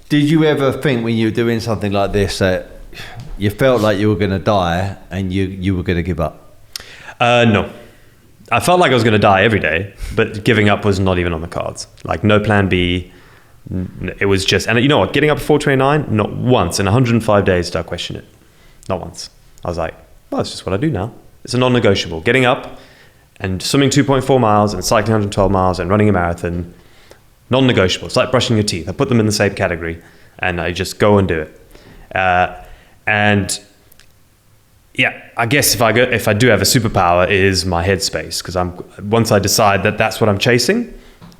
Did you ever think when you were doing something like this that you felt like you were going to die and you were going to give up? No. I felt like I was going to die every day, but giving up was not even on the cards. Like no plan B. It was just, and you know what, getting up at 4:29, not once in 105 days did I question it. Not once. I was like, well, it's just what I do now. It's a non-negotiable. Getting up and swimming 2.4 miles and cycling 112 miles and running a marathon, non-negotiable. It's like brushing your teeth. I put them in the same category and I just go and do it. And yeah, I guess if I do have a superpower, it is my headspace, because once I decide that that's what I'm chasing,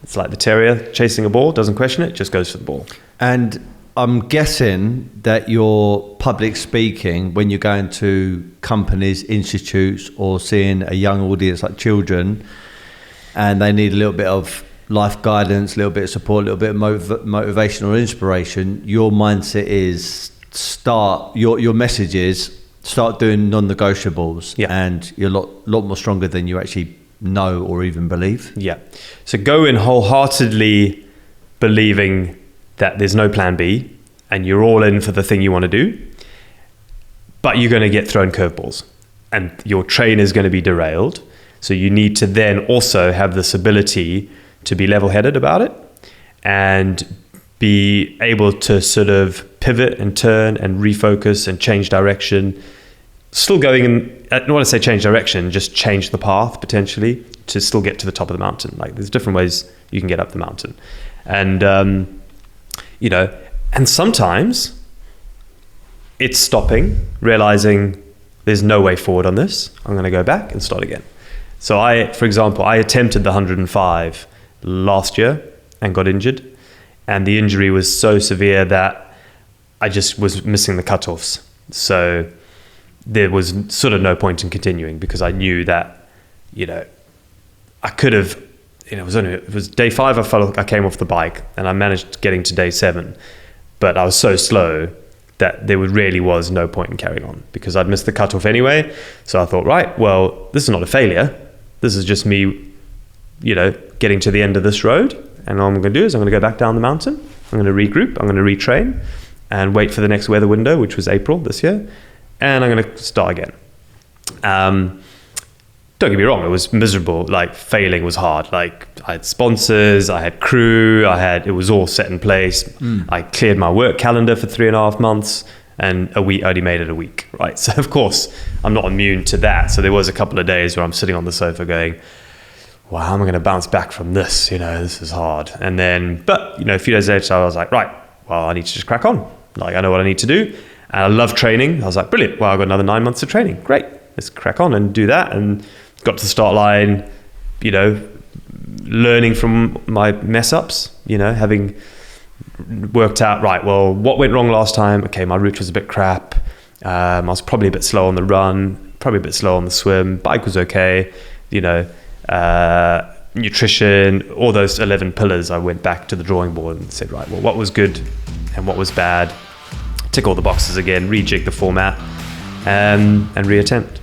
it's like the terrier chasing a ball, doesn't question it, just goes for the ball. And I'm guessing that your public speaking, when you're going to companies, institutes, or seeing a young audience like children, and they need a little bit of life guidance, a little bit of support, a little bit of motivation or inspiration, your mindset is your message is start doing non-negotiables, and you're a lot more stronger than you actually know or even believe. Yeah. So go in wholeheartedly believing that there's no plan B and you're all in for the thing you want to do, but you're going to get thrown curveballs and your train is going to be derailed. So you need to then also have this ability to be level-headed about it and be able to sort of pivot and turn and refocus and change direction. Still going in, I don't want to say change direction, just change the path potentially to still get to the top of the mountain. Like there's different ways you can get up the mountain. And, and sometimes it's stopping, realizing there's no way forward on this. I'm going to go back and start again. So for example, I attempted the 105 last year and got injured. And the injury was so severe that I just was missing the cutoffs. So there was sort of no point in continuing, because I knew that, I could have, it was day 5, I felt like I came off the bike and I managed getting to day 7, but I was so slow that there really was no point in carrying on because I'd missed the cutoff anyway. So I thought, right, well, this is not a failure. This is just me, getting to the end of this road. And all I'm going to do is I'm going to go back down the mountain. I'm going to regroup. I'm going to retrain and wait for the next weather window, which was April this year. And I'm going to start again. Don't get me wrong, it was miserable. Like failing was hard. Like I had sponsors, I had crew, it was all set in place. I cleared my work calendar for 3.5 months and I only made it a week, right? So of course I'm not immune to that. So there was a couple of days where I'm sitting on the sofa going, wow, how am I going to bounce back from this? This is hard. And then, but a few days later I was like, right, well, I need to just crack on. Like I know what I need to do. And I love training. I was like, brilliant. Well, I've got another 9 months of training. Great. Let's crack on and do that. And got to the start line, learning from my mess ups, having worked out, right, well, what went wrong last time? Okay, my route was a bit crap. I was probably a bit slow on the run, probably a bit slow on the swim. Bike was okay, nutrition, all those 11 pillars. I went back to the drawing board and said, right, well, what was good and what was bad? Tick all the boxes again, rejig the format and reattempt.